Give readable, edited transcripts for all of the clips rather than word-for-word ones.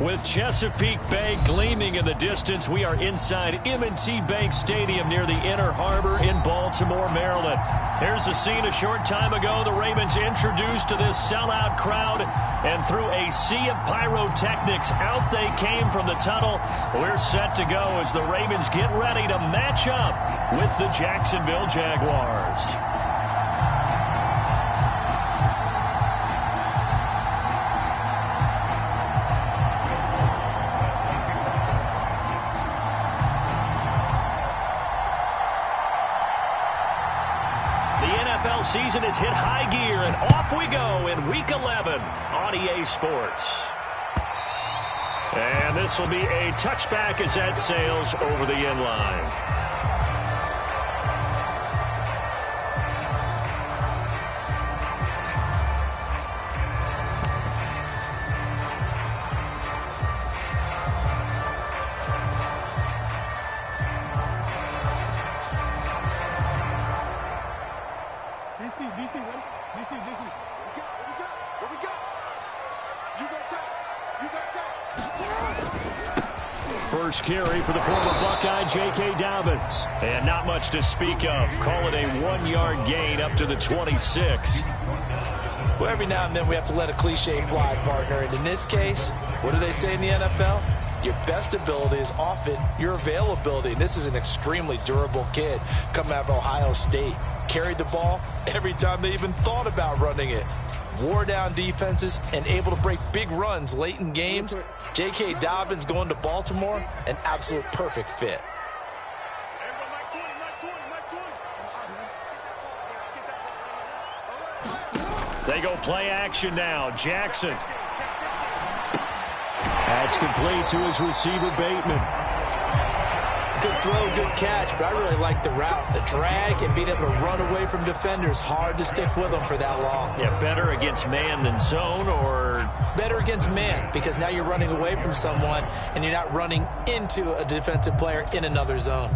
With Chesapeake Bay gleaming in the distance, we are inside M&T Bank Stadium near the Inner Harbor in Baltimore, Maryland. Here's the scene a short time ago. The Ravens introduced to this sellout crowd, and through a sea of pyrotechnics, out they came from the tunnel. We're set to go as the Ravens get ready to match up with the Jacksonville Jaguars. Season has hit high gear, and off we go in Week 11 on EA Sports. And this will be a touchback as that sails over the end line. First carry for the former Buckeye, J.K. Dobbins. And not much to speak of. Call it a 1-yard gain up to the 26. Well, every now and then we have to let a cliche fly, partner. And in this case, what do they say in the NFL? Your best ability is often your availability. And this is an extremely durable kid coming out of Ohio State. Carried the ball every time they even thought about running it. Wore down defenses and able to break big runs late in games. J.K. Dobbins going to Baltimore, an absolute perfect fit. They go play action now. Jackson. That's complete to his receiver, Bateman. Good throw, good catch, but I really like the route. The drag and being able to run away from defenders, hard to stick with them for that long. Yeah, better against man than zone, or? Better against man, because now you're running away from someone and you're not running into a defensive player in another zone.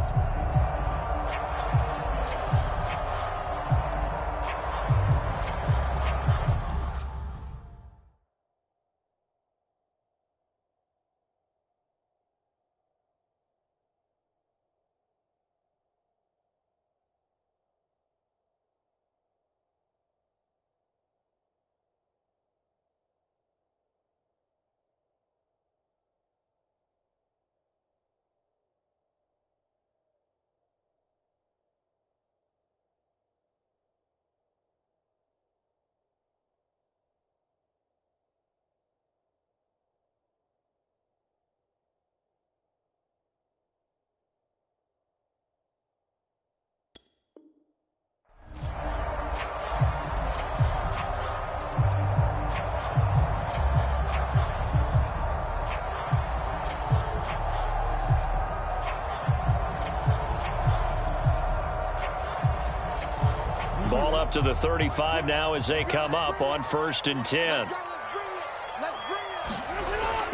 Ball up to the 35 now as they come up on 1st and 10.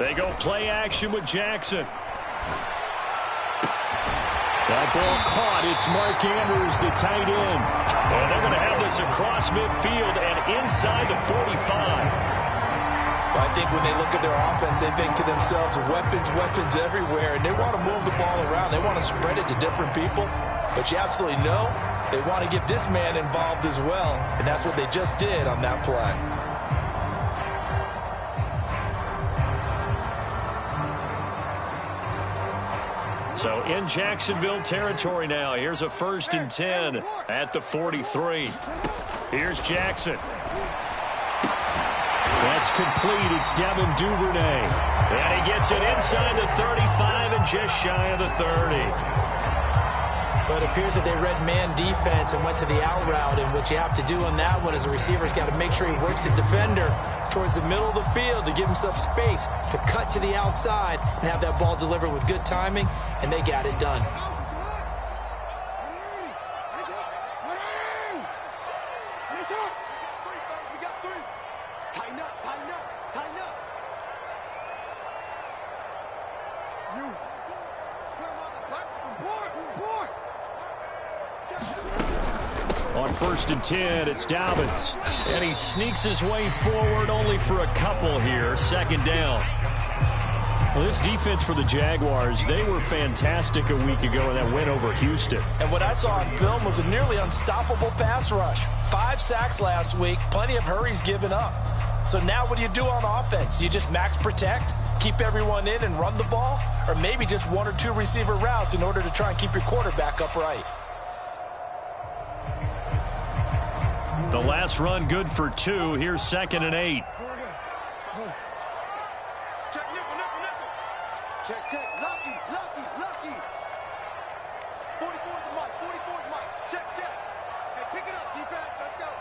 They go play action with Jackson. That ball caught. It's Mark Andrews, the tight end. And they're going to have this across midfield and inside the 45. Well, I think when they look at their offense, they think to themselves, weapons, weapons everywhere. And they want to move the ball around. They want to spread it to different people. But you absolutely know they want to get this man involved as well. And that's what they just did on that play. So in Jacksonville territory now. Here's a 1st and 10 at the 43. Here's Jackson. That's complete. It's Devin Duvernay. And he gets it inside the 35 and just shy of the 30. But it appears that they read man defense and went to the out route. And what you have to do on that one is the receiver's got to make sure he works the defender towards the middle of the field to give himself space to cut to the outside and have that ball delivered with good timing, and they got it done. On 1st and 10, it's Dobbins. And he sneaks his way forward only for a couple here. 2nd down. Well, this defense for the Jaguars, they were fantastic a week ago in that win over Houston. And what I saw on film was a nearly unstoppable pass rush. 5 sacks last week, plenty of hurries given up. So now what do you do on offense? You just max protect, keep everyone in and run the ball? Or maybe just 1 or 2 receiver routes in order to try and keep your quarterback upright? The last run good for 2. Here's 2nd and 8. Check, lucky. 44 the mic, 44 the mic. Check. Hey, pick it up, defense. Let's go.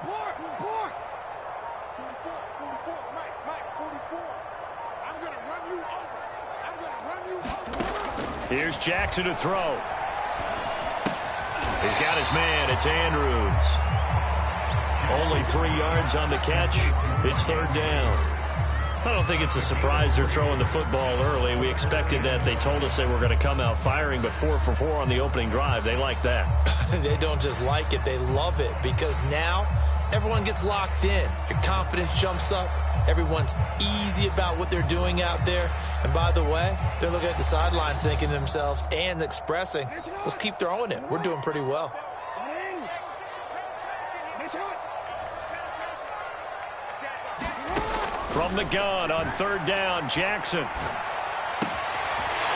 Report. 44, Mike, 44. I'm going to run you over. Here's Jackson to throw. He's got his man. It's Andrews. Only 3 yards on the catch. It's 3rd down. I don't think it's a surprise they're throwing the football early. We expected that. They told us they were going to come out firing, but 4 for 4 on the opening drive. They like that. They don't just like it, they love it, because now everyone gets locked in. Your confidence jumps up. Everyone's easy about what they're doing out there. And by the way, they're looking at the sideline thinking to themselves and expressing, let's keep throwing it. We're doing pretty well. From the gun on 3rd down, Jackson.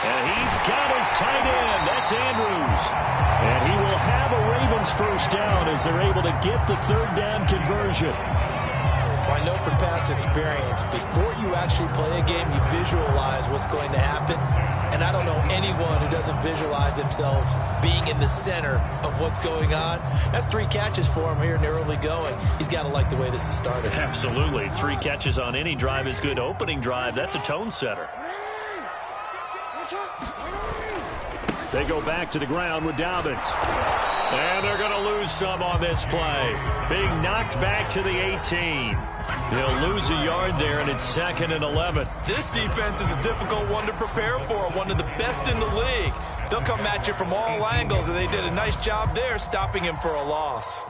And he's got his tight end. That's Andrews. And he will have a Ravens 1st down as they're able to get the 3rd down conversion. Well, I know from past experience, before you actually play a game, you visualize what's going to happen. And I don't know anyone who doesn't visualize themselves being in the center of what's going on. That's 3 catches for him here in the early going. He's got to like the way this has started. Absolutely. 3 catches on any drive is good. Opening drive, that's a tone setter. They go back to the ground with Dobbins. And they're going to lose some on this play. Being knocked back to the 18. He'll lose a yard there, and it's 2nd and 11. This defense is a difficult one to prepare for, one of the best in the league. They'll come at you from all angles, and they did a nice job there stopping him for a loss.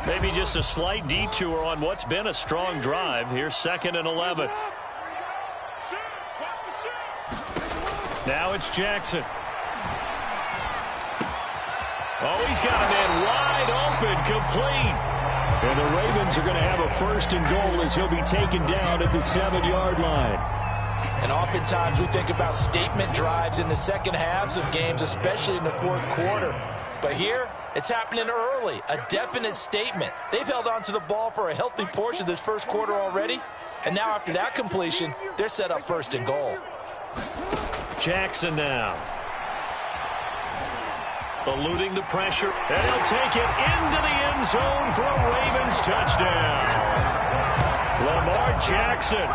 Maybe just a slight detour on what's been a strong drive. Here's 2nd and 11. Now it's Jackson. Oh, he's got a man wide open, complete. And the Ravens are going to have a 1st and goal as he'll be taken down at the 7-yard line. And oftentimes we think about statement drives in the second halves of games, especially in the 4th quarter. But here, it's happening early, a definite statement. They've held on to the ball for a healthy portion of this 1st quarter already. And now after that completion, they're set up 1st and goal. Jackson now. Eluding the pressure, and he'll take it into the end zone for a Ravens touchdown. Lamar Jackson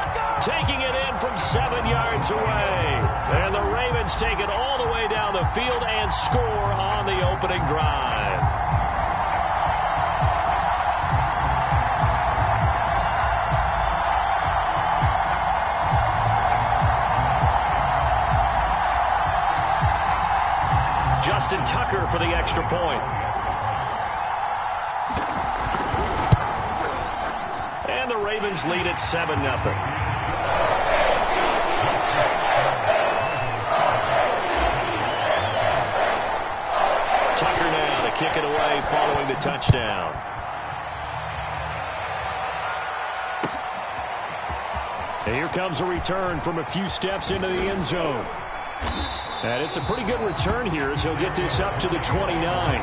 taking it in from 7 yards away. And the Ravens take it all the way down the field and score on the opening drive. Justin Tucker for the extra point. And the Ravens lead at 7-0. Tucker now to kick it away following the touchdown. And here comes a return from a few steps into the end zone. And it's a pretty good return here as he'll get this up to the 29.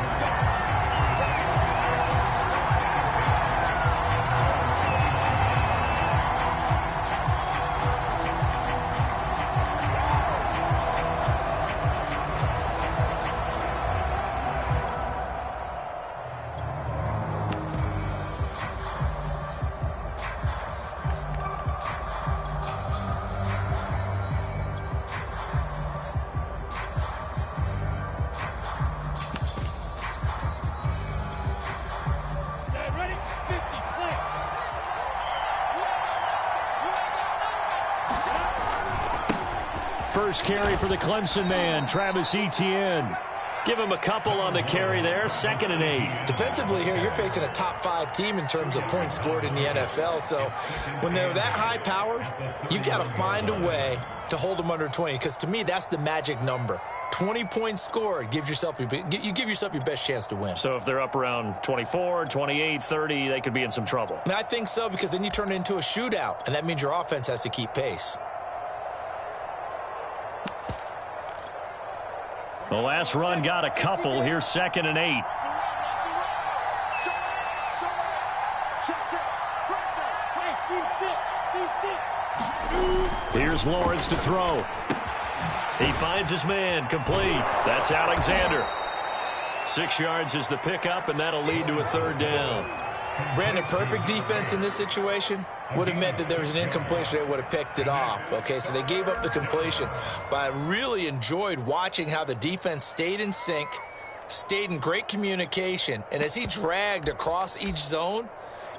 First carry for the Clemson man, Travis Etienne. Give him a couple on the carry there. 2nd and 8. Defensively here, you're facing a top-5 team in terms of points scored in the NFL. So when they're that high-powered, you've got to find a way to hold them under 20. Because to me, that's the magic number. 20 points scored, you give yourself your best chance to win. So if they're up around 24, 28, 30, they could be in some trouble. And I think so, because then you turn it into a shootout, and that means your offense has to keep pace. The last run got a couple. Here's 2nd and 8. Here's Lawrence to throw. He finds his man, complete. That's Alexander. 6 yards is the pickup, and that'll lead to a 3rd down. Brandon, perfect defense in this situation would have meant that there was an incompletion that would have picked it off. Okay, so they gave up the completion. But I really enjoyed watching how the defense stayed in sync, stayed in great communication, and as he dragged across each zone,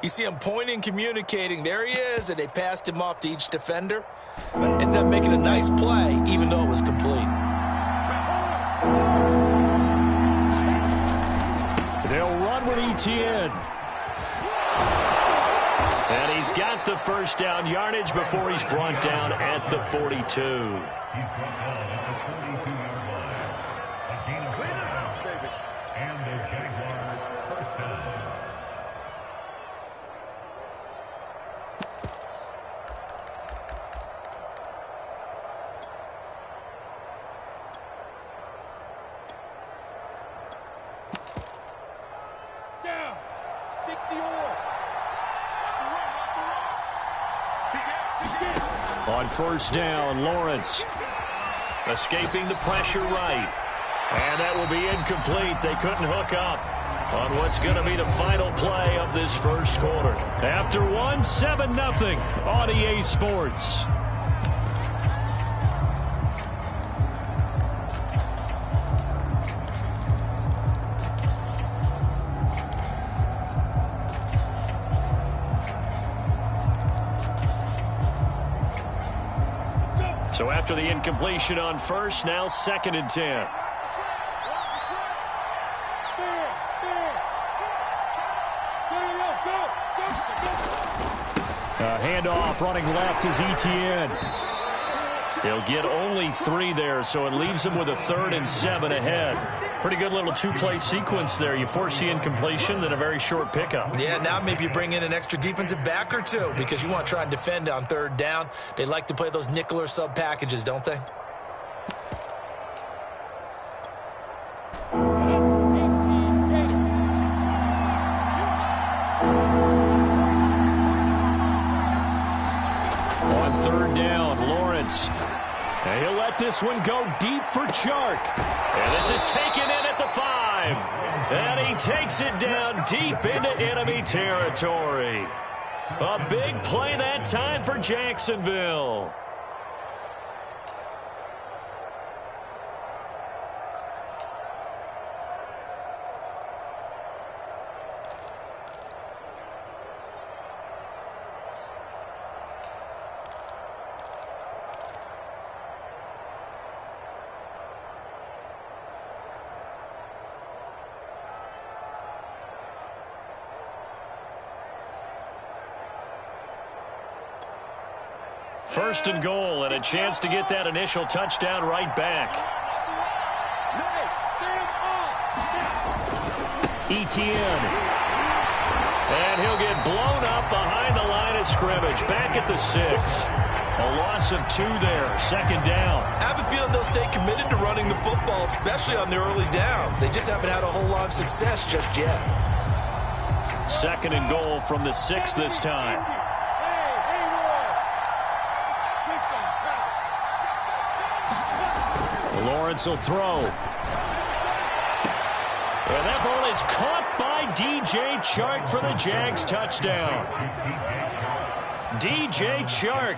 you see him pointing, communicating. There he is, and they passed him off to each defender. Ended up making a nice play, even though it was complete. They'll run with ETN. And he's got the first down yardage before he's brought down at the 42. Down. 60 or. On 1st down, Lawrence escaping the pressure right. And that will be incomplete. They couldn't hook up on what's going to be the final play of this 1st quarter. After 7-0 on EA Sports. So after the incompletion on 1st, now 2nd and 10. Handoff running left is ETN. He'll get only 3 there, so it leaves him with a 3rd and 7 ahead. Pretty good little 2-play sequence there. You force the incompletion, then a very short pickup. Yeah, now maybe you bring in an extra defensive back or 2 because you want to try and defend on 3rd down. They like to play those nickel or sub packages, don't they? On 3rd down, Lawrence. And he'll let this one go deep for Chark. And this is taken in at the 5. And he takes it down deep into enemy territory. A big play that time for Jacksonville. First and goal, and a chance to get that initial touchdown right back. ETN. And he'll get blown up behind the line of scrimmage. Back at the 6. A loss of 2 there. 2nd down. I have a feeling they'll stay committed to running the football, especially on their early downs. They just haven't had a whole lot of success just yet. 2nd and goal from the 6 this time. Lawrence will throw. And that ball is caught by DJ Chark for the Jags touchdown. DJ Chark,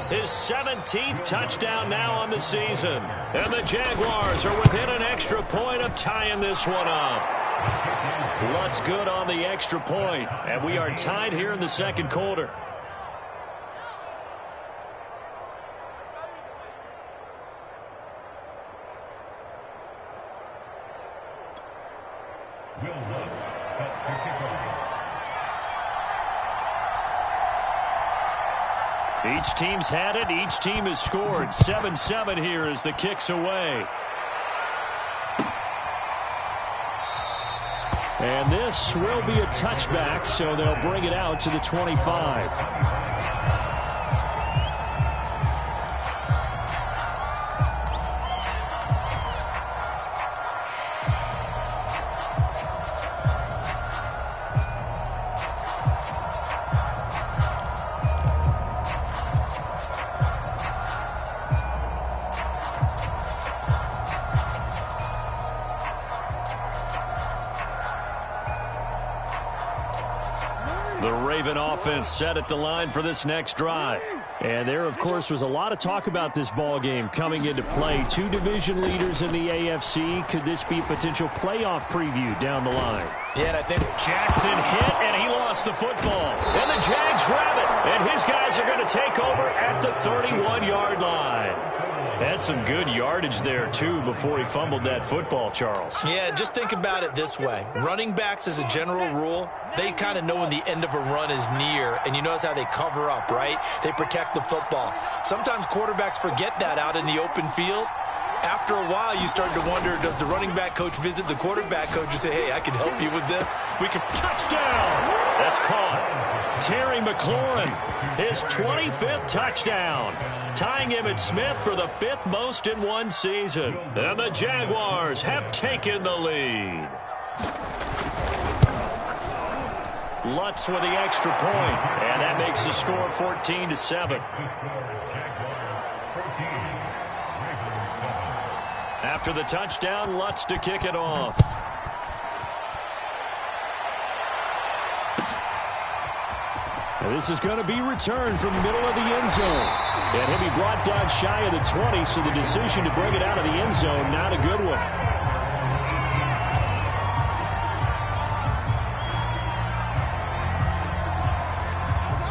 his 17th touchdown now on the season. And the Jaguars are within an extra point of tying this one up. What's good on the extra point? And we are tied here in the 2nd quarter. Each team's had it. Each team has scored. 7-7 here as the kick's away. And this will be a touchback, so they'll bring it out to the 25. The Raven offense set at the line for this next drive. And there, of course, was a lot of talk about this ball game coming into play. Two division leaders in the AFC. Could this be a potential playoff preview down the line? Yeah, and I think Jackson hit, and he lost the football. And the Jags grab it, and his guys are going to take over at the 31-yard line. Had some good yardage there, too, before he fumbled that football, Charles. Yeah, just think about it this way. Running backs, as a general rule, they kind of know when the end of a run is near, and you notice how they cover up, right? They protect the football. Sometimes quarterbacks forget that out in the open field. After a while, you start to wonder, does the running back coach visit the quarterback coach and say, hey, I can help you with this? We can... Touchdown! That's caught. Terry McLaurin, his 25th touchdown, tying Emmitt Smith for the 5th most in one season. And the Jaguars have taken the lead. Lutz with the extra point, and that makes the score 14-7. After the touchdown, Lutz to kick it off. And this is going to be returned from the middle of the end zone. And he'll be brought down shy of the 20, so the decision to bring it out of the end zone, not a good one.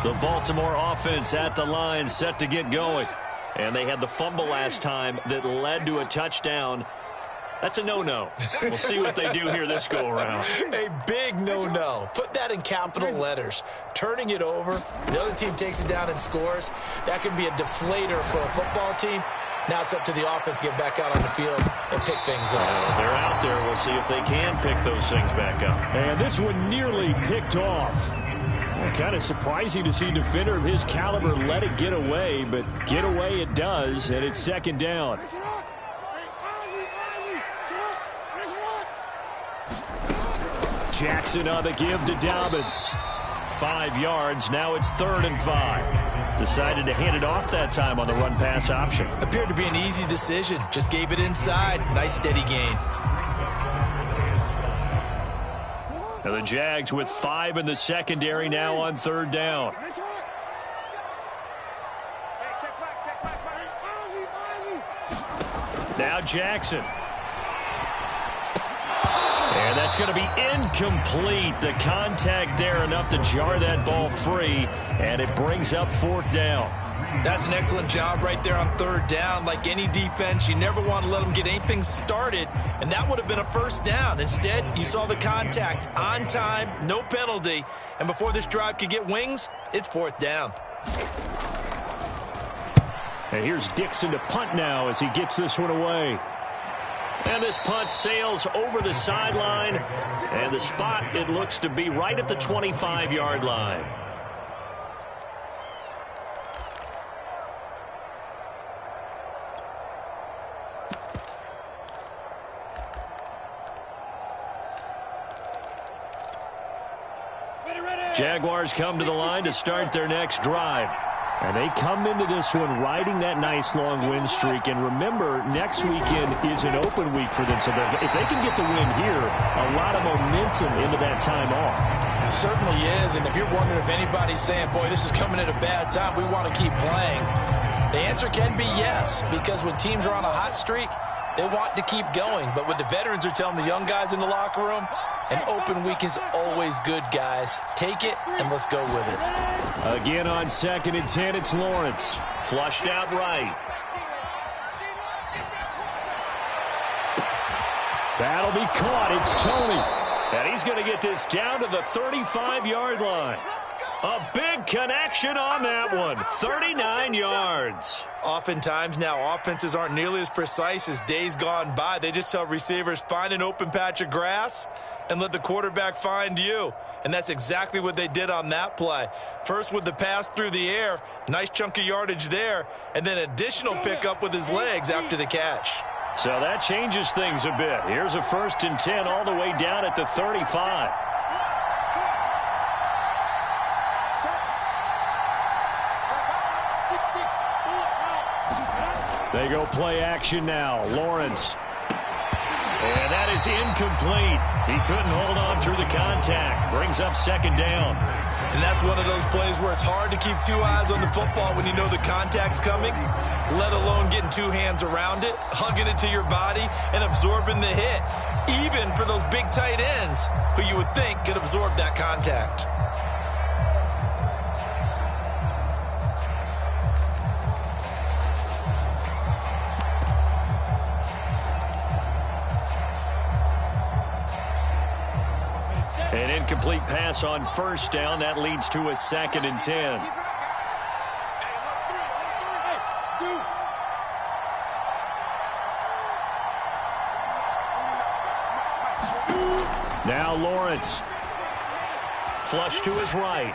The Baltimore offense at the line, set to get going. And they had the fumble last time that led to a touchdown. That's a no-no. We'll see what they do here this go-around. A big no-no. Put that in capital letters. Turning it over, the other team takes it down and scores. That can be a deflator for a football team. Now it's up to the offense to get back out on the field and pick things up. They're out there. We'll see if they can pick those things back up. And this one nearly picked off. Kind of surprising to see a defender of his caliber let it get away, but get away it does, and it's second down. Jackson on the give to Dobbins. 5 yards. Now it's 3rd and 5. Decided to hand it off that time on the run-pass option. Appeared to be an easy decision. Just gave it inside. Nice steady gain. Now the Jags with 5 in the secondary now on 3rd down. Now Jackson. And that's going to be incomplete. The contact there enough to jar that ball free, and it brings up 4th down. That's an excellent job right there on 3rd down. Like any defense, you never want to let them get anything started, and that would have been a 1st down. Instead, you saw the contact on time, no penalty, and before this drive could get wings, it's 4th down. And here's Dixon to punt now as he gets this one away. And this punt sails over the sideline, and the spot, it looks to be right at the 25-yard line. Jaguars come to the line to start their next drive. And they come into this one riding that nice long win streak. And remember, next weekend is an open week for them. So if they can get the win here, a lot of momentum into that time off. It certainly is. And if you're wondering if anybody's saying, boy, this is coming at a bad time, we want to keep playing, the answer can be yes. Because when teams are on a hot streak, they want to keep going. But what the veterans are telling the young guys in the locker room, an open week is always good, guys. Take it, and let's go with it. Again on 2nd and 10, it's Lawrence. Flushed out right. That'll be caught. It's Tony. And he's going to get this down to the 35-yard line. A big connection on that one. 39 yards. Oftentimes now, offenses aren't nearly as precise as days gone by. They just tell receivers, find an open patch of grass and let the quarterback find you. And that's exactly what they did on that play. First with the pass through the air, nice chunk of yardage there, and then additional pickup with his legs after the catch. So that changes things a bit. Here's a 1st and 10 all the way down at the 35. They go play action now. Lawrence. And that is incomplete. He couldn't hold on through the contact. Brings up 2nd down. And that's one of those plays where it's hard to keep 2 eyes on the football when you know the contact's coming, let alone getting 2 hands around it, hugging it to your body, and absorbing the hit, even for those big tight ends who you would think could absorb that contact. An incomplete pass on 1st down. That leads to a 2nd and 10. Now Lawrence. Flush to his right.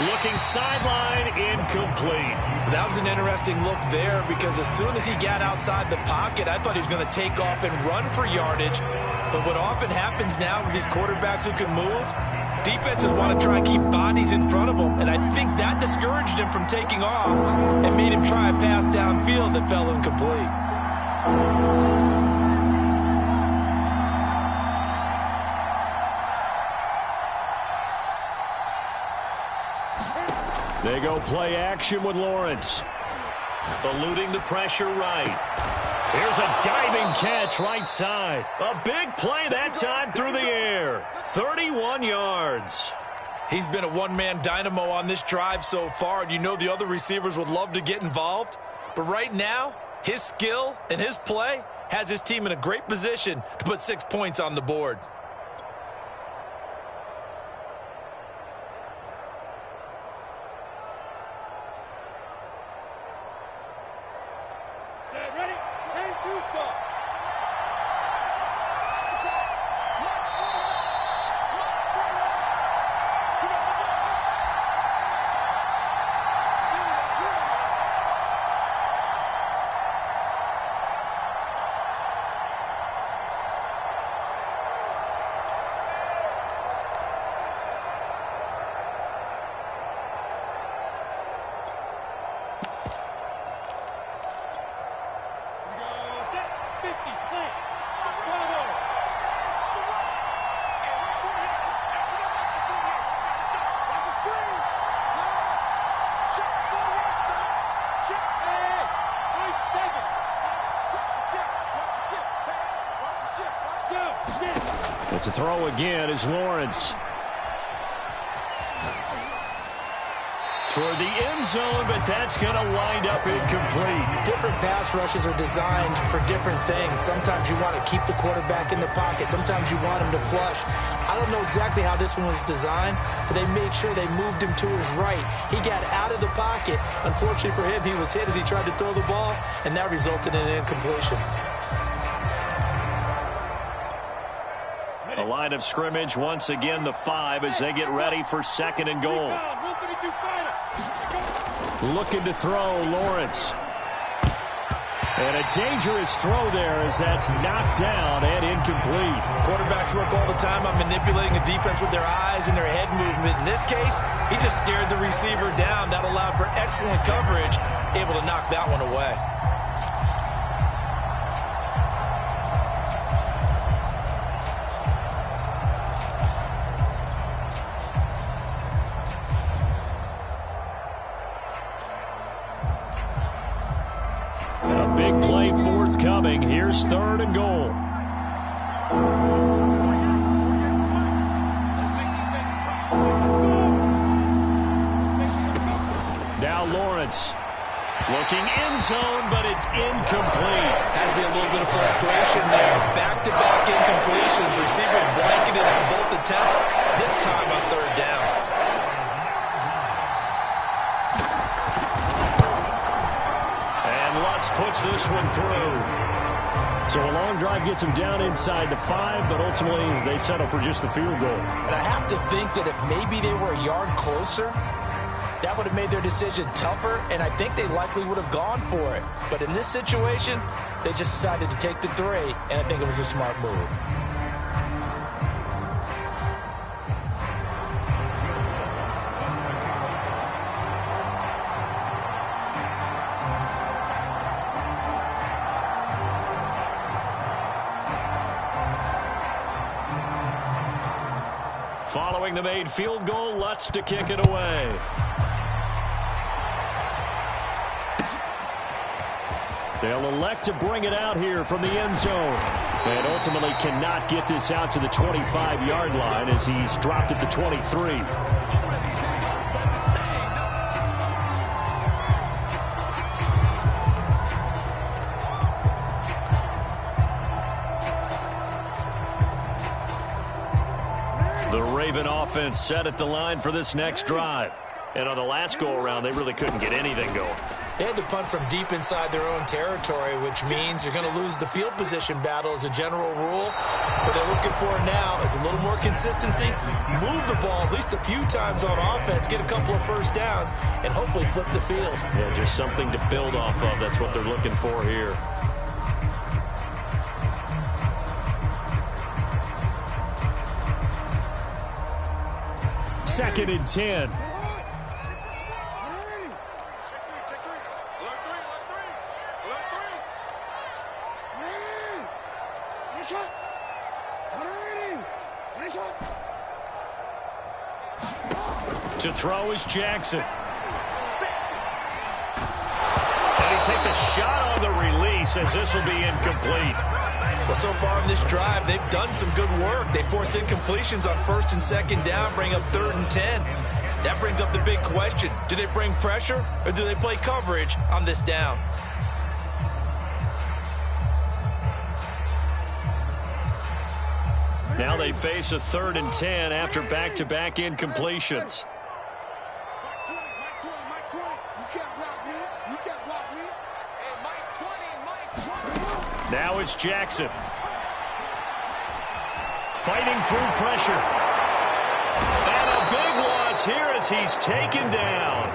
Looking sideline, incomplete. That was an interesting look there because as soon as he got outside the pocket, I thought he was going to take off and run for yardage. But what often happens now with these quarterbacks who can move, defenses want to try and keep bodies in front of them, and I think that discouraged him from taking off and made him try a pass downfield that fell incomplete. They go play action with Lawrence. Eluding the pressure right. Here's a diving catch right side. A big play that time through the air. 31 yards. He's been a one-man dynamo on this drive so far, and you know the other receivers would love to get involved. But right now, his skill and his play has his team in a great position to put 6 points on the board. But to throw again is Lawrence. Toward the end zone, but that's going to wind up incomplete. Different pass rushes are designed for different things. Sometimes you want to keep the quarterback in the pocket. Sometimes you want him to flush. I don't know exactly how this one was designed, but they made sure they moved him to his right. He got out of the pocket. Unfortunately for him, he was hit as he tried to throw the ball, and that resulted in an incompletion. The line of scrimmage, once again, the 5 as they get ready for 2nd and goal. Looking to throw, Lawrence. And a dangerous throw there as that's knocked down and incomplete. Quarterbacks work all the time on manipulating a defense with their eyes and their head movement. In this case, he just stared the receiver down. That allowed for excellent coverage, able to knock that one away. Big play forthcoming. Here's 3rd and goal. Now Lawrence. Looking end zone, but it's incomplete. Has to be a little bit of frustration there. Back-to-back incompletions. Receivers blanketed on both attempts, this time on third down. And Lutz puts this one through. So a long drive gets them down inside the 5, but ultimately they settle for just the field goal. And I have to think that if maybe they were a yard closer, that would have made their decision tougher, and I think they likely would have gone for it. But in this situation, they just decided to take the 3, and I think it was a smart move. Following the made field goal, Lutz to kick it away. They'll elect to bring it out here from the end zone. And ultimately cannot get this out to the 25-yard line as he's dropped at the 23. The Raven offense set at the line for this next drive. And on the last go-around, they really couldn't get anything going. They had to punt from deep inside their own territory, which means you're going to lose the field position battle as a general rule. What they're looking for now is a little more consistency, move the ball at least a few times on offense, get a couple of first downs, and hopefully flip the field. Yeah, just something to build off of. That's what they're looking for here. Second and 10. To throw is Jackson. And he takes a shot on the release as this will be incomplete. Well, so far in this drive, they've done some good work. They force incompletions on first and second down, bring up 3rd and 10. That brings up the big question. Do they bring pressure or do they play coverage on this down? Now they face a 3rd and 10 after back-to-back incompletions. Now it's Jackson. Fighting through pressure. And a big loss here as he's taken down.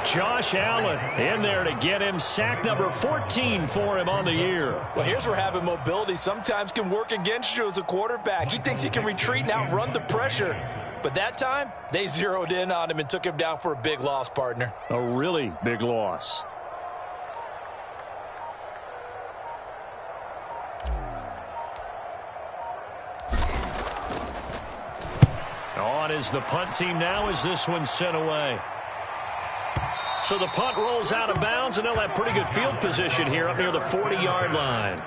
Josh Allen in there to get him sack number 14 for him on the year. Well, here's where having mobility sometimes can work against you as a quarterback. He thinks he can retreat and outrun the pressure. But that time, they zeroed in on him and took him down for a big loss, partner. A really big loss. On is the punt team now as this one's sent away. So the punt rolls out of bounds, and they'll have pretty good field position here up near the 40-yard line.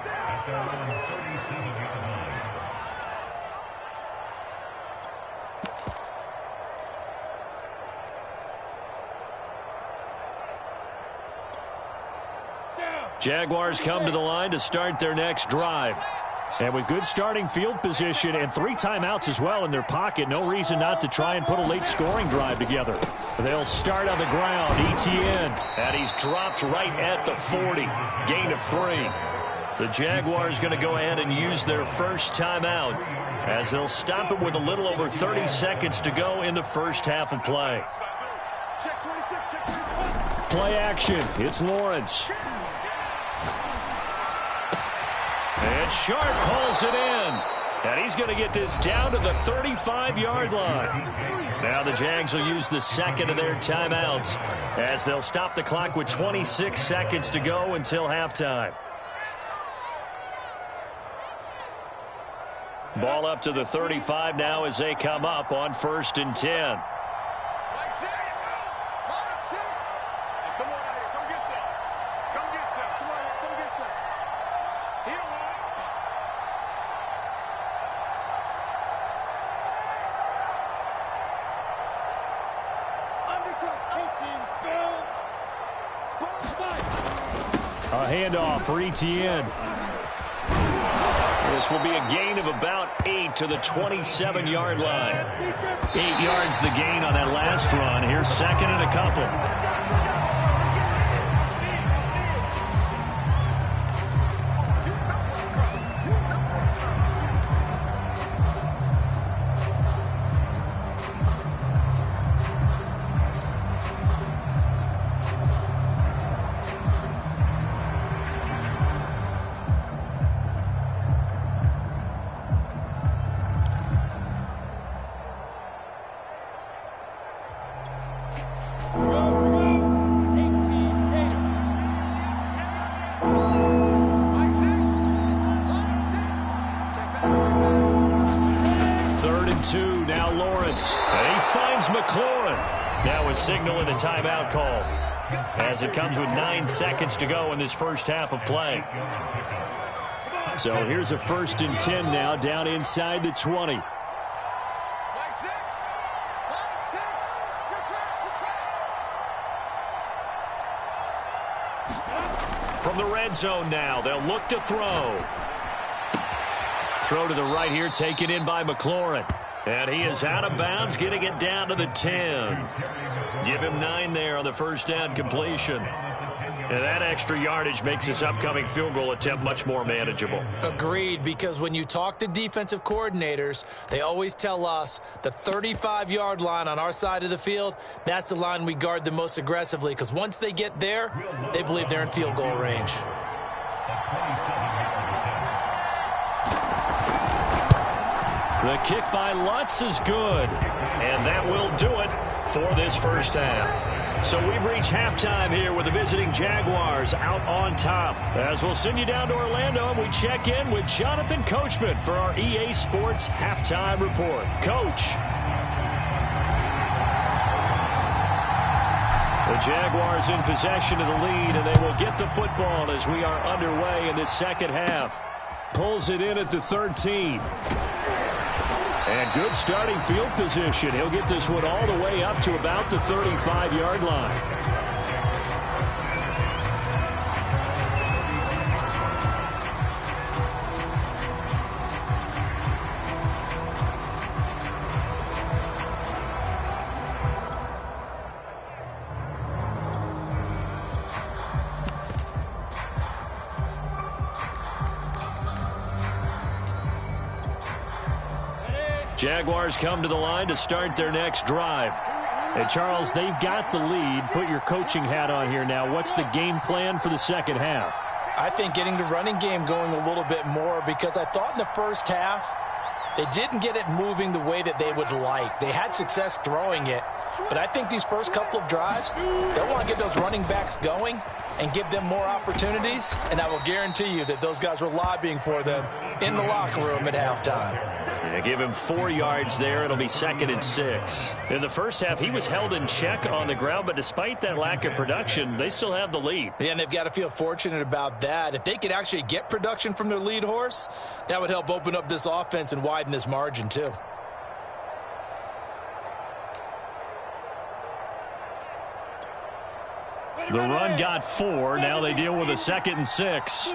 Jaguars come to the line to start their next drive. And with good starting field position and 3 timeouts as well in their pocket, no reason not to try and put a late scoring drive together. They'll start on the ground, ETN, and he's dropped right at the 40. Gain of 3. The Jaguars going to go ahead and use their first timeout as they'll stop him with a little over 30 seconds to go in the first half of play. Play action. It's Lawrence. And Sharp pulls it in. And he's going to get this down to the 35-yard line. Now the Jags will use the second of their timeouts as they'll stop the clock with 26 seconds to go until halftime. Ball up to the 35 now as they come up on 1st and 10. A handoff for Etienne. This will be a gain of about 8 to the 27-yard line. 8 yards the gain on that last run. Here's second and a couple. Signaling a timeout call as it comes with 9 seconds to go in this first half of play. So here's a 1st and 10 now down inside the 20. From the red zone now, they'll look to throw. Throw to the right here, taken in by McLaurin. And he is out of bounds, getting it down to the 10. Give him 9 there on the first down completion. And that extra yardage makes this upcoming field goal attempt much more manageable. Agreed, because when you talk to defensive coordinators, they always tell us the 35-yard line on our side of the field, that's the line we guard the most aggressively, because once they get there, they believe they're in field goal range. The kick by Lutz is good, and that will do it for this first half. So we've reached halftime here with the visiting Jaguars out on top. As we'll send you down to Orlando, and we check in with Jonathan Coachman for our EA Sports Halftime Report. Coach. The Jaguars in possession of the lead, and they will get the football as we are underway in this second half. Pulls it in at the 13. And good starting field position. He'll get this one all the way up to about the 35-yard line. Jaguars come to the line to start their next drive. And Charles, they've got the lead. Put your coaching hat on here now. What's the game plan for the second half? I think getting the running game going a little bit more, because I thought in the first half they didn't get it moving the way that they would like. They had success throwing it, but I think these first couple of drives, they'll want to get those running backs going and give them more opportunities, and I will guarantee you that those guys were lobbying for them in the locker room at halftime. Yeah, give him 4 yards there. It'll be 2nd and 6. In the first half, he was held in check on the ground, but despite that lack of production, they still have the lead. Yeah, and they've got to feel fortunate about that. If they could actually get production from their lead horse, that would help open up this offense and widen this margin too. The run got 4. Now they deal with a 2nd and 6.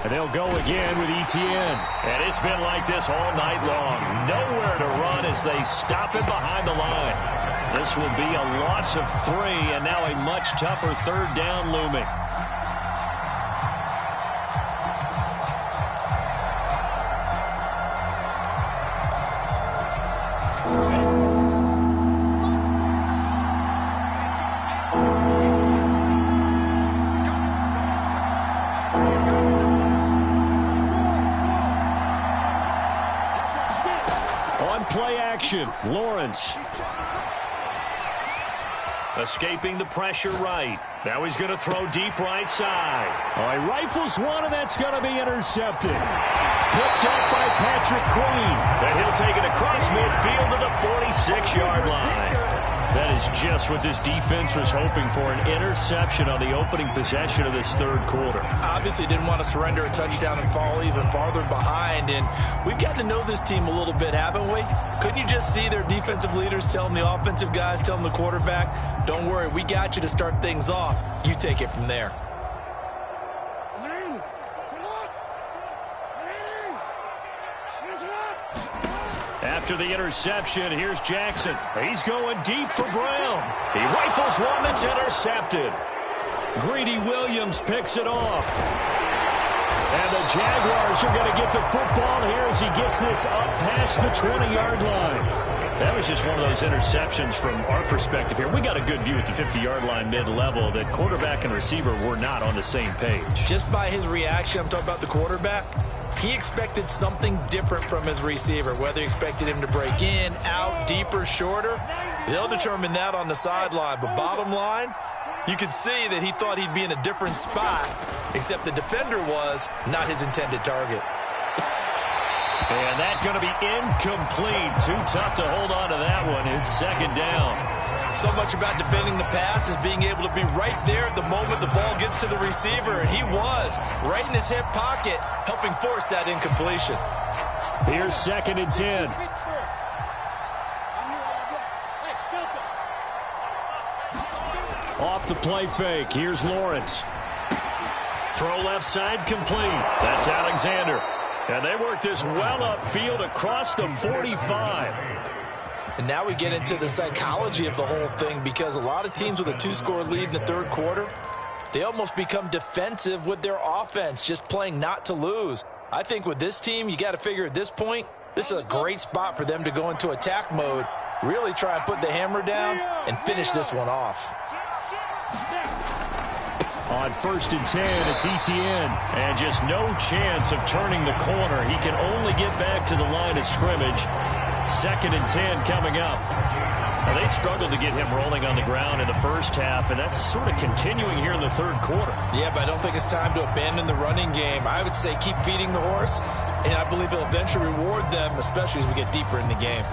And they'll go again with Etienne. And it's been like this all night long. Nowhere to run as they stop him behind the line. This will be a loss of 3, and now a much tougher 3rd down looming. Lawrence escaping the pressure right. Now he's going to throw deep right side. Oh, he rifles one, and that's going to be intercepted. Picked up by Patrick Queen. And he'll take it across midfield to the 46-yard line. That is just what this defense was hoping for, an interception on the opening possession of this third quarter. Obviously didn't want to surrender a touchdown and fall even farther behind, and we've gotten to know this team a little bit, haven't we? Couldn't you just see their defensive leaders telling the offensive guys, telling the quarterback, don't worry, we got you to start things off. You take it from there. After the interception, here's Jackson. He's going deep for Brown. He rifles one that's intercepted. Greedy Williams picks it off. And the Jaguars are going to get the football here as he gets this up past the 20-yard line. That was just one of those interceptions from our perspective here. We got a good view at the 50-yard line mid-level that quarterback and receiver were not on the same page. Just by his reaction, I'm talking about the quarterback, he expected something different from his receiver, whether he expected him to break in, out, deeper, shorter. They'll determine that on the sideline. But bottom line, you could see that he thought he'd be in a different spot, except the defender was not his intended target. And that's going to be incomplete. Too tough to hold on to that one. It's second down. So much about defending the pass is being able to be right there at the moment the ball gets to the receiver, and he was right in his hip pocket, helping force that incompletion. Here's second and 10. Off the play fake. Here's Lawrence. Throw left side complete. That's Alexander. And they work this well upfield across the 45. And now we get into the psychology of the whole thing, because a lot of teams with a two-score lead in the third quarter, they almost become defensive with their offense, just playing not to lose. I think with this team, you got to figure at this point, this is a great spot for them to go into attack mode, really try and put the hammer down and finish this one off. On first and 10, it's Etienne. And just no chance of turning the corner. He can only get back to the line of scrimmage. Second and 10 coming up. Now, they struggled to get him rolling on the ground in the first half, and that's sort of continuing here in the third quarter. Yeah, but I don't think it's time to abandon the running game. I would say keep feeding the horse, and I believe he'll eventually reward them, especially as we get deeper in the game.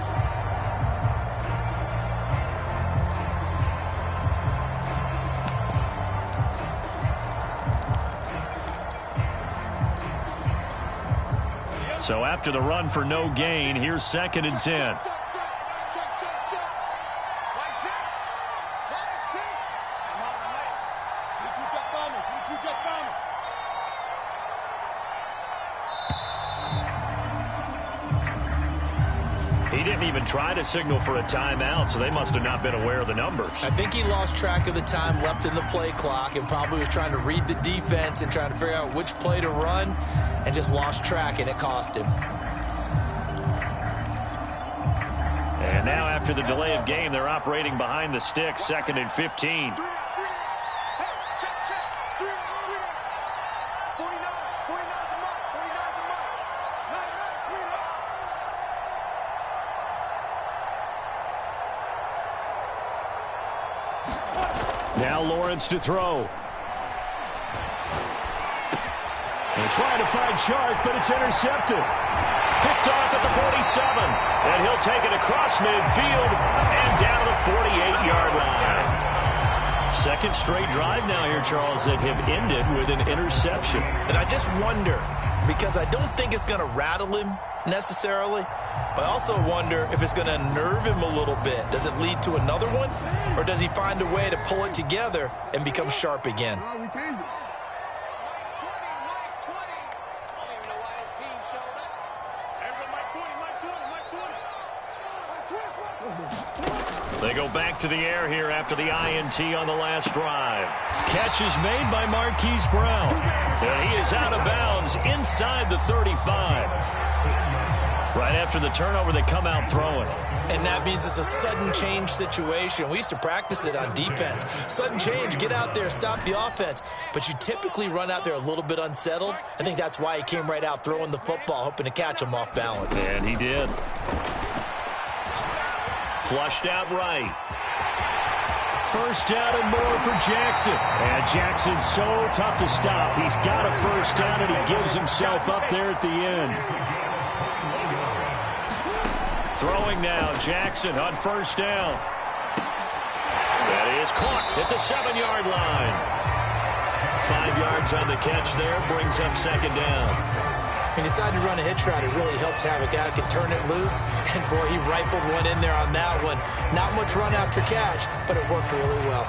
So after the run for no gain, here's second and 10. He didn't even try to signal for a timeout, so they must have not been aware of the numbers. I think he lost track of the time left in the play clock and probably was trying to read the defense and trying to figure out which play to run, and just lost track, and it cost him. And now after the delay of game, they're operating behind the sticks, second and 15. Now Lawrence to throw. They're trying to find Chark, but it's intercepted. Picked off at the 47. And he'll take it across midfield and down to the 48-yard line. Second straight drive now here, Charles, that have ended with an interception. And I just wonder, because I don't think it's going to rattle him necessarily, but I also wonder if it's going to unnerve him a little bit. Does it lead to another one? Or does he find a way to pull it together and become sharp again? They go back to the air here after the INT on the last drive. Catch is made by Marquise Brown. And he is out of bounds inside the 35. Right after the turnover, they come out throwing. And that means it's a sudden change situation. We used to practice it on defense. Sudden change, get out there, stop the offense. But you typically run out there a little bit unsettled. I think that's why he came right out throwing the football, hoping to catch him off balance. And he did. Flushed out right. First down and more for Jackson. And Jackson's so tough to stop. He's got a first down, and he gives himself up there at the end. Throwing now, Jackson on first down. is caught at the 7-yard line. 5 yards on the catch there, brings up second down. He decided to run a hitch route. It really helped to have a guy who can turn it loose. And, boy, he rifled one in there on that one. Not much run after catch, but it worked really well.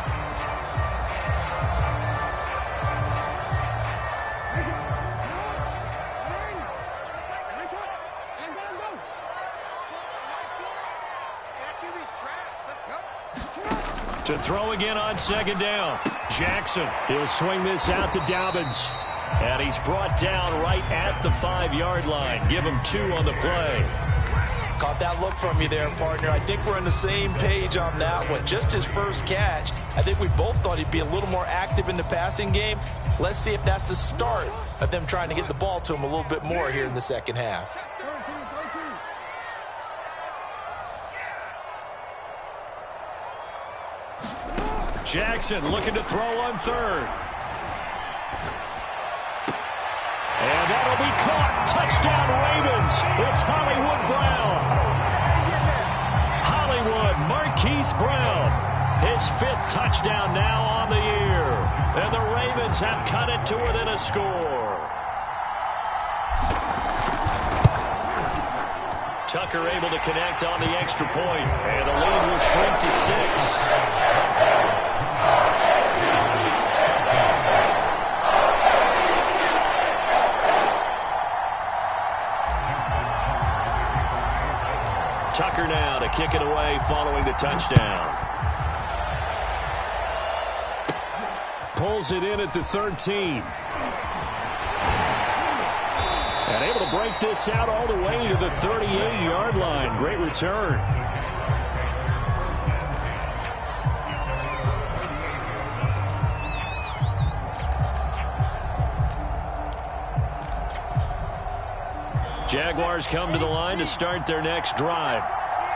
To throw again on second down. Jackson, he'll swing this out to Dobbins. And he's brought down right at the 5-yard line. Give him 2 on the play. Caught that look from you there, partner. I think we're on the same page on that one. Just his first catch. I think we both thought he'd be a little more active in the passing game. Let's see if that's the start of them trying to get the ball to him a little bit more here in the second half. Jackson looking to throw on third. And that'll be caught. Touchdown Ravens. It's Hollywood Brown. Hollywood Marquise Brown. His 5th touchdown now on the year. And the Ravens have cut it to within a score. Tucker able to connect on the extra point. And the lead will shrink to 6. Tucker now to kick it away following the touchdown. Pulls it in at the 13. And able to break this out all the way to the 38-yard line. Great return. Jaguars come to the line to start their next drive.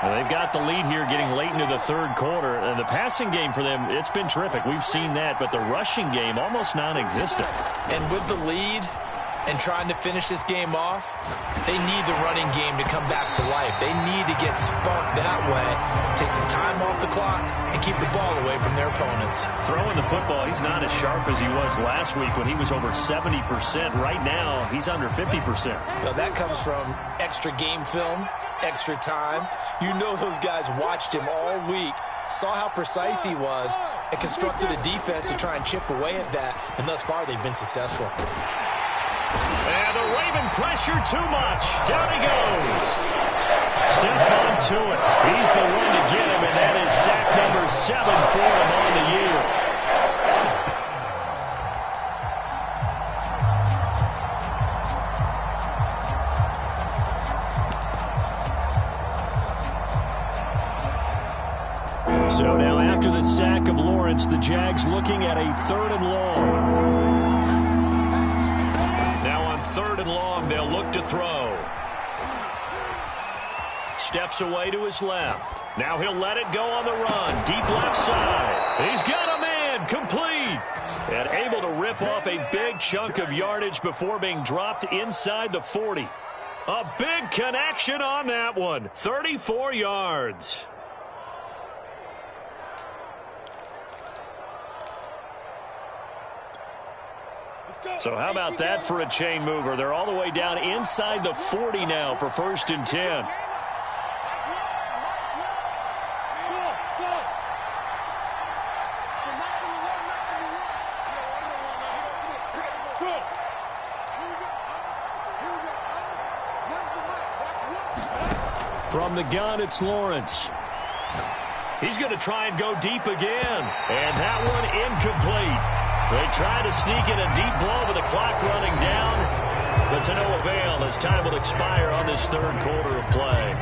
Well, they've got the lead here getting late into the third quarter. And the passing game for them, it's been terrific. We've seen that. But the rushing game, almost non-existent. And with the lead and trying to finish this game off, they need the running game to come back to life. They need to get sparked that way, take some time off the clock, and keep the ball away from their opponents. Throwing the football, he's not as sharp as he was last week when he was over 70%. Right now, he's under 50%. Now, that comes from extra game film, extra time. You know those guys watched him all week, saw how precise he was, and constructed a defense to try and chip away at that, and thus far they've been successful. And the Raven pressure too much. Down he goes. Stephon Tuitt. He's the one to get him, and that is sack number 7 for him on the year. So now after the sack of Lawrence, the Jags looking at a 3rd and long. Third and long, they'll look to throw. Steps away to his left. Now he'll let it go on the run. Deep left side. He's got a man. Complete. And able to rip off a big chunk of yardage before being dropped inside the 40. A big connection on that one. 34 yards. So how about that for a chain mover? They're all the way down inside the 40 now for 1st and 10. From the gun, it's Lawrence. He's going to try and go deep again. And that one incomplete. They try to sneak in a deep blow with the clock running down, but to no avail as time will expire on this 3rd quarter of play.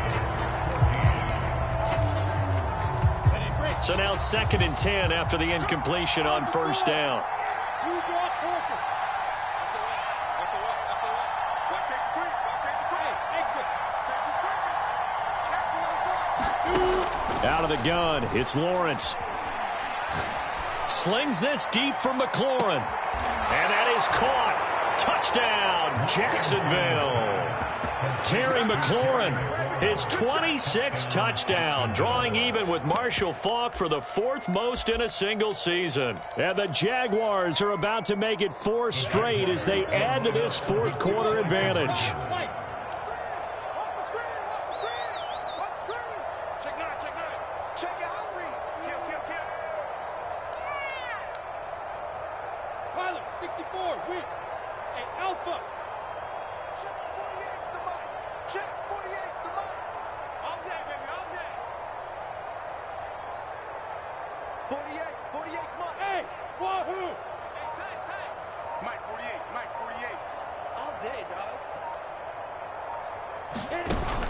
So now 2nd and 10 after the incompletion on 1st down. Out of the gun, it's Lawrence. Slings this deep from McLaurin. And that is caught. Touchdown, Jacksonville. Terry McLaurin, his 26th touchdown, drawing even with Marshall Faulk for the 4th most in a single season. And the Jaguars are about to make it 4 straight as they add to this 4th quarter advantage.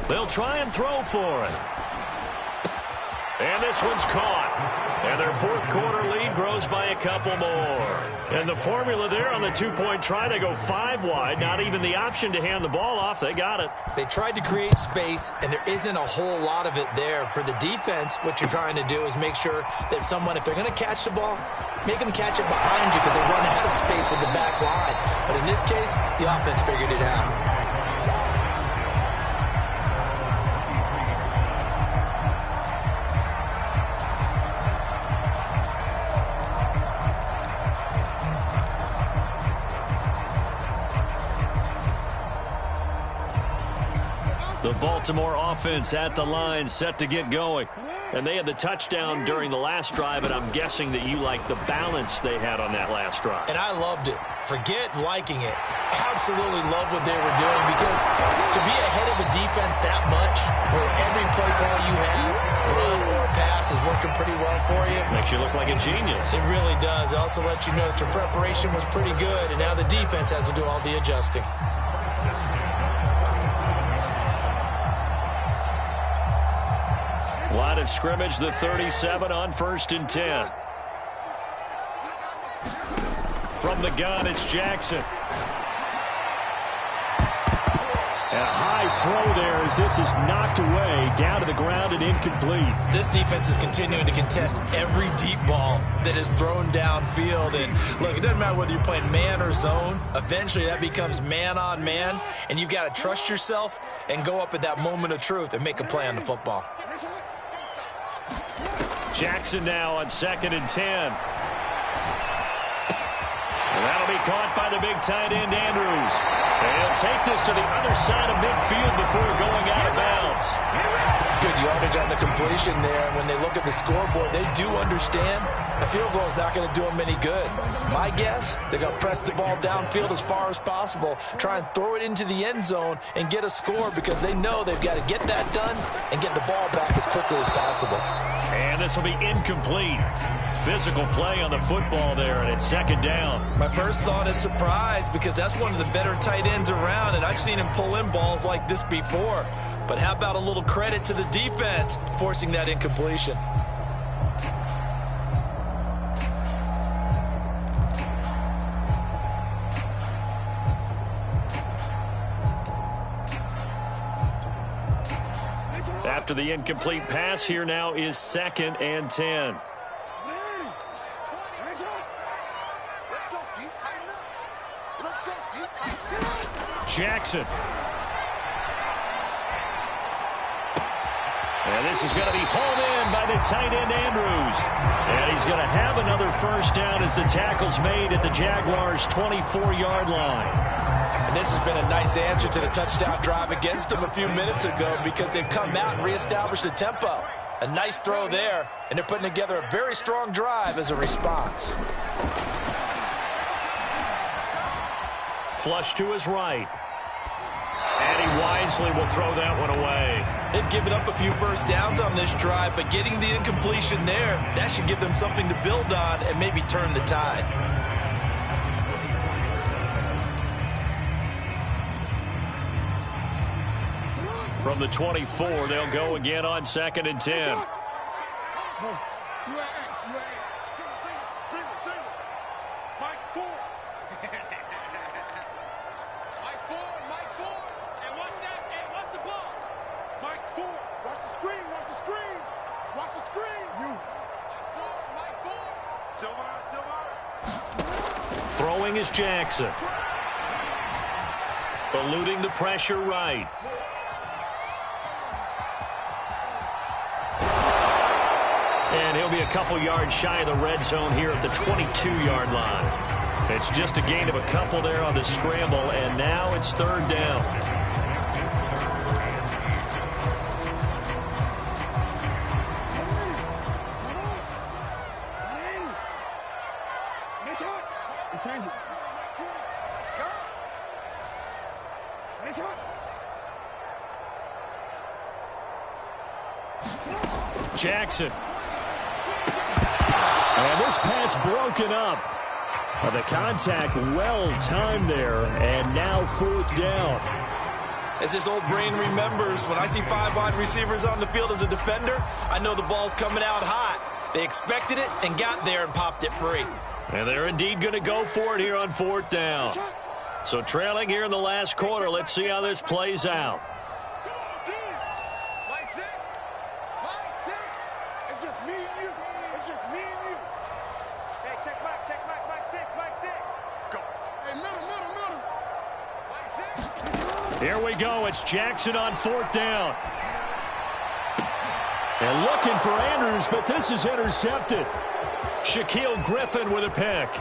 They'll try and throw for it. And this one's caught. And their 4th quarter lead grows by a couple more. And the formula there on the 2-point try, they go 5 wide. Not even the option to hand the ball off. They got it. They tried to create space, and there isn't a whole lot of it there. For the defense, what you're trying to do is make sure that if they're going to catch the ball, make them catch it behind you because they run out of space with the back line. But in this case, the offense figured it out. The Baltimore offense at the line, set to get going. And they had the touchdown during the last drive, and I'm guessing that you like the balance they had on that last drive. And I loved it. Forget liking it. Absolutely love what they were doing, because to be ahead of a defense that much, where every play call you have, run or pass, is working pretty well for you. Makes you look like a genius. It really does. It also lets you know that your preparation was pretty good, and now the defense has to do all the adjusting. Line of scrimmage, the 37 on 1st and 10. From the gun, it's Jackson. And a high throw there as this is knocked away, down to the ground and incomplete. This defense is continuing to contest every deep ball that is thrown downfield. And look, it doesn't matter whether you're playing man or zone. Eventually that becomes man on man, and you've got to trust yourself and go up at that moment of truth and make a play on the football. Jackson now on 2nd and 10. And that'll be caught by the big tight end, Andrews. And he'll take this to the other side of midfield before going out of bounds. Good yardage on the completion there. And when they look at the scoreboard, they do understand a field goal is not going to do them any good. My guess, they're going to press the ball downfield as far as possible, try and throw it into the end zone and get a score, because they know they've got to get that done and get the ball back as quickly as possible. And this will be incomplete. Physical play on the football there, and it's 2nd down. My first thought is surprise, because that's one of the better tight ends around, and I've seen him pull in balls like this before. But how about a little credit to the defense forcing that incompletion? After the incomplete pass, here now is 2nd and 10. Jackson. And this is going to be hauled in by the tight end, Andrews. And he's going to have another first down as the tackle's made at the Jaguars' 24-yard line. And this has been a nice answer to the touchdown drive against them a few minutes ago, because they've come out and reestablished the tempo. A nice throw there, and they're putting together a very strong drive as a response. Flush to his right. And he wisely will throw that one away. They've given up a few first downs on this drive, but getting the incompletion there, that should give them something to build on and maybe turn the tide. From the 24, they'll go again on 2nd and 10. Throwing is Jackson. Eluding the pressure right. They'll be a couple yards shy of the red zone here at the 22-yard line. It's just a gain of a couple there on the scramble, and now it's third down. Jackson. And this pass broken up. The contact well timed there, and now fourth down. As this old brain remembers, when I see 5 wide receivers on the field as a defender, I know the ball's coming out hot. They expected it and got there and popped it free. And they're indeed going to go for it here on fourth down. So trailing here in the last quarter, let's see how this plays out. Here we go. It's Jackson on fourth down. And looking for Andrews, but this is intercepted. Shaquille Griffin with a pick.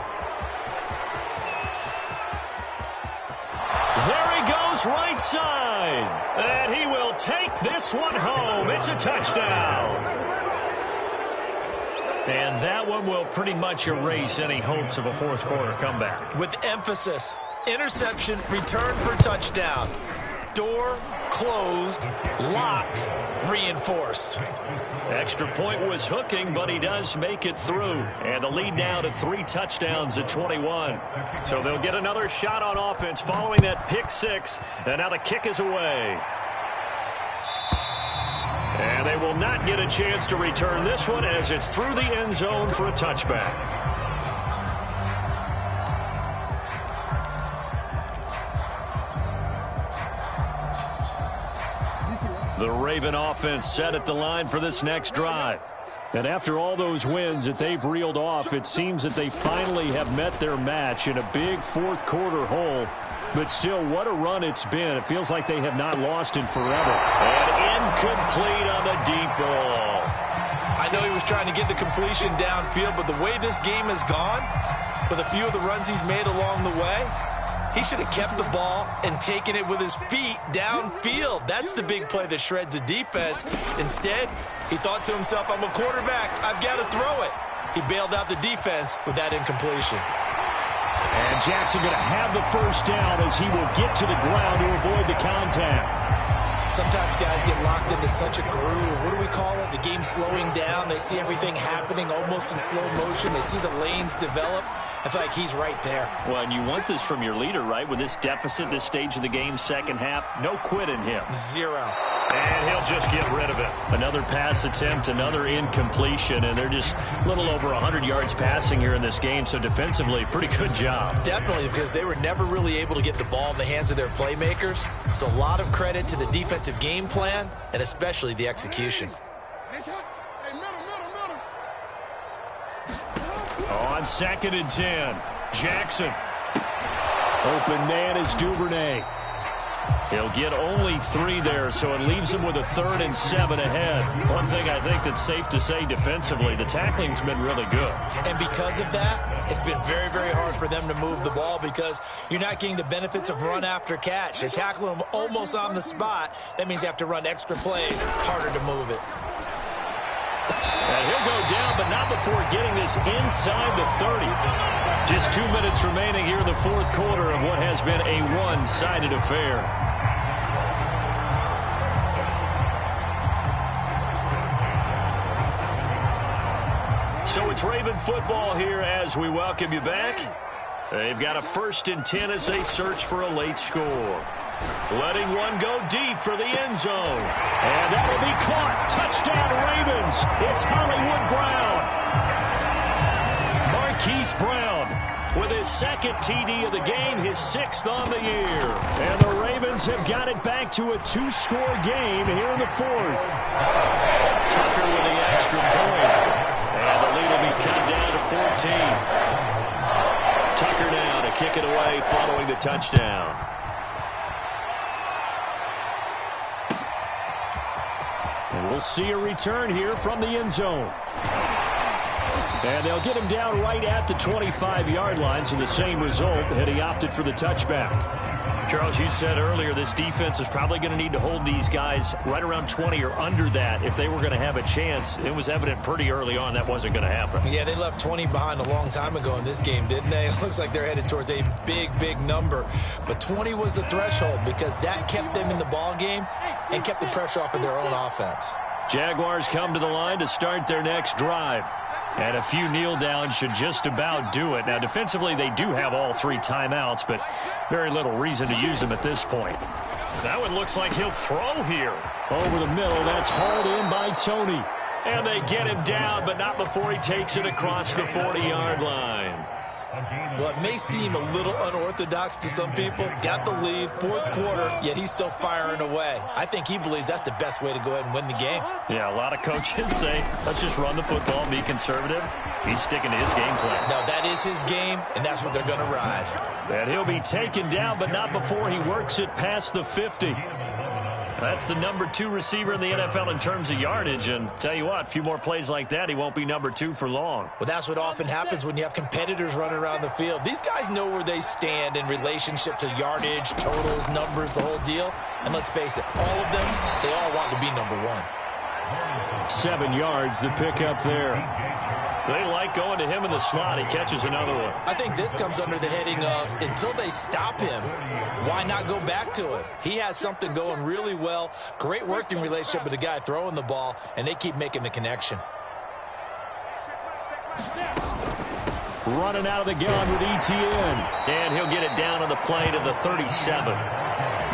There he goes, right side. And he will take this one home. It's a touchdown. And that one will pretty much erase any hopes of a fourth quarter comeback. With emphasis. Interception, return for touchdown. Door closed, locked, reinforced. Extra point was hooking, but he does make it through. And the lead now to 3 touchdowns at 21. So they'll get another shot on offense following that pick six. And now the kick is away. And they will not get a chance to return this one as it's through the end zone for a touchback. The Raven offense set at the line for this next drive. And after all those wins that they've reeled off, it seems that they finally have met their match in a big fourth quarter hole. But still, what a run it's been. It feels like they have not lost in forever. And incomplete on the deep ball. I know he was trying to get the completion downfield, but the way this game has gone, with a few of the runs he's made along the way, he should have kept the ball and taken it with his feet downfield. That's the big play that shreds a defense. Instead, he thought to himself, I'm a quarterback. I've got to throw it. He bailed out the defense with that incompletion. And Jackson going to have the first down as he will get to the ground to avoid the contact. Sometimes guys get locked into such a groove. What do we call it? The game slowing down. They see everything happening almost in slow motion. They see the lanes develop. I feel like he's right there. Well, and you want this from your leader, right? With this deficit, this stage of the game, second half, no quit in him. 0. And he'll just get rid of it. Another pass attempt, another incompletion, and they're just a little over 100 yards passing here in this game, so defensively, pretty good job. Definitely, because they were never really able to get the ball in the hands of their playmakers. So a lot of credit to the defensive game plan, and especially the execution. On 2nd and 10, Jackson. Open man is Duvernay. He'll get only 3 there, so it leaves him with a 3rd and 7 ahead. One thing I think that's safe to say defensively, the tackling's been really good. And because of that, it's been very, very hard for them to move the ball because you're not getting the benefits of run after catch. They tackle him almost on the spot. That means you have to run extra plays, harder to move it. And he'll go down, but not before getting this inside the 30. Just 2 minutes remaining here in the fourth quarter of what has been a one-sided affair. So it's Raven football here as we welcome you back. They've got a 1st and 10 as they search for a late score. Letting one go deep for the end zone. And that will be caught. Touchdown Ravens. It's Hollywood Brown. Marquise Brown with his 2nd TD of the game, his 6th on the year. And the Ravens have got it back to a 2-score game here in the 4th. Tucker with the extra point. And the lead will be cut down to 14. Tucker now to kick it away following the touchdown. And we'll see a return here from the end zone. And they'll get him down right at the 25-yard line, so the same result had he opted for the touchback. Charles, you said earlier this defense is probably going to need to hold these guys right around 20 or under that if they were going to have a chance. It was evident pretty early on that wasn't going to happen. Yeah, they left 20 behind a long time ago in this game, didn't they? It looks like they're headed towards a big number. But 20 was the threshold because that kept them in the ball game and kept the pressure off of their own offense. Jaguars come to the line to start their next drive. And a few kneel downs should just about do it. Now, defensively, they do have all 3 timeouts, but very little reason to use them at this point. That one looks like he'll throw here. Over the middle, that's hauled in by Tony. And they get him down, but not before he takes it across the 40-yard line. Well, it may seem a little unorthodox to some people. Got the lead, 4th quarter, yet he's still firing away. I think he believes that's the best way to go ahead and win the game. Yeah, a lot of coaches say, let's just run the football and be conservative. He's sticking to his game plan. No, that is his game, and that's what they're going to ride. And he'll be taken down, but not before he works it past the 50. That's the number 2 receiver in the NFL in terms of yardage. And tell you what, a few more plays like that, he won't be number 2 for long. Well, that's what often happens when you have competitors running around the field. These guys know where they stand in relationship to yardage, totals, numbers, the whole deal. And let's face it, all of them, they all want to be number 1. 7 yards, the pickup there. They like going to him in the slot. He catches another one. I think this comes under the heading of until they stop him, why not go back to it? He has something going really well. Great working relationship with the guy throwing the ball, and they keep making the connection. Running out of the gun with ETN. And he'll get it down on the play to the 37.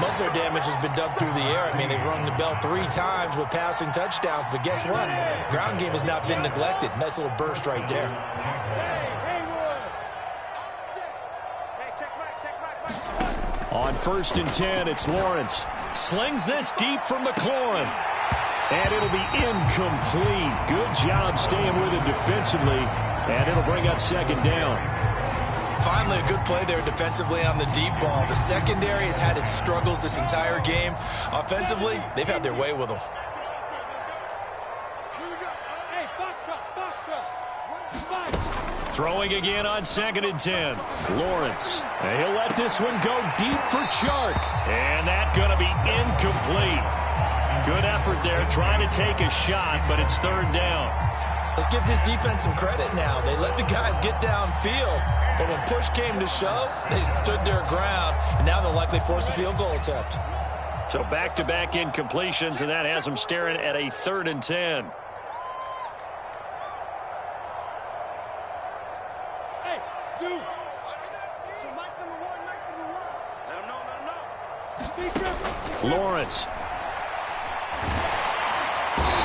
Most of their damage has been done through the air. I mean, they've rung the bell 3 times with passing touchdowns, but guess what? Ground game has not been neglected. Nice little burst right there. On 1st and 10, it's Lawrence. Slings this deep from McLaurin. And it'll be incomplete. Good job staying with it defensively. And it'll bring up 2nd down. Finally, a good play there defensively on the deep ball. The secondary has had its struggles this entire game. Offensively, they've had their way with them. Throwing again on 2nd and 10. Lawrence. And he'll let this one go deep for Chark. And that's going to be incomplete. Good effort there trying to take a shot, but it's 3rd down. Let's give this defense some credit now. They let the guys get downfield. But when push came to shove, they stood their ground, and now they'll likely force a field goal attempt. So back-to-back incompletions, and that has them staring at a 3rd and 10. Hey, Zoo. So Mike's number 1, Mike's number 1. Let him know. Lawrence.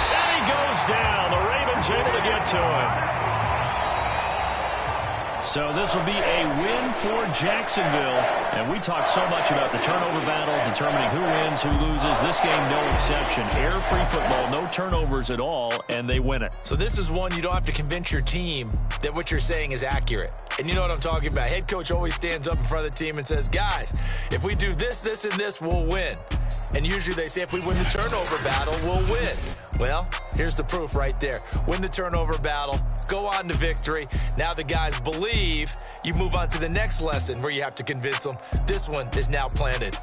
And he goes down. The Ravens able to get to him. So this will be a win for Jacksonville. And we talk so much about the turnover battle, determining who wins, who loses. This game, no exception. Error-free football, no turnovers at all, and they win it. So this is one you don't have to convince your team that what you're saying is accurate. And you know what I'm talking about. Head coach always stands up in front of the team and says, guys, if we do this, this, and this, we'll win. And usually they say if we win the turnover battle, we'll win. Well, here's the proof right there. Win the turnover battle, go on to victory. Now the guys believe. You move on to the next lesson where you have to convince them. This one is now planted.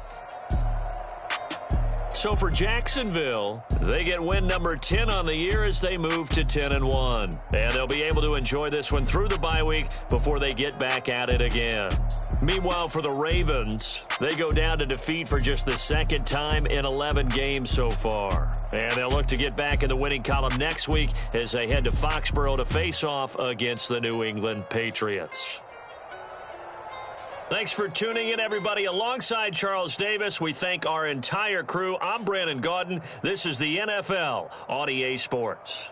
So for Jacksonville, they get win number 10 on the year as they move to 10-1. And they'll be able to enjoy this one through the bye week before they get back at it again. Meanwhile, for the Ravens, they go down to defeat for just the 2nd time in 11 games so far. And they'll look to get back in the winning column next week as they head to Foxborough to face off against the New England Patriots. Thanks for tuning in, everybody. Alongside Charles Davis, we thank our entire crew. I'm Brandon Gaudin. This is the NFL on EA Sports.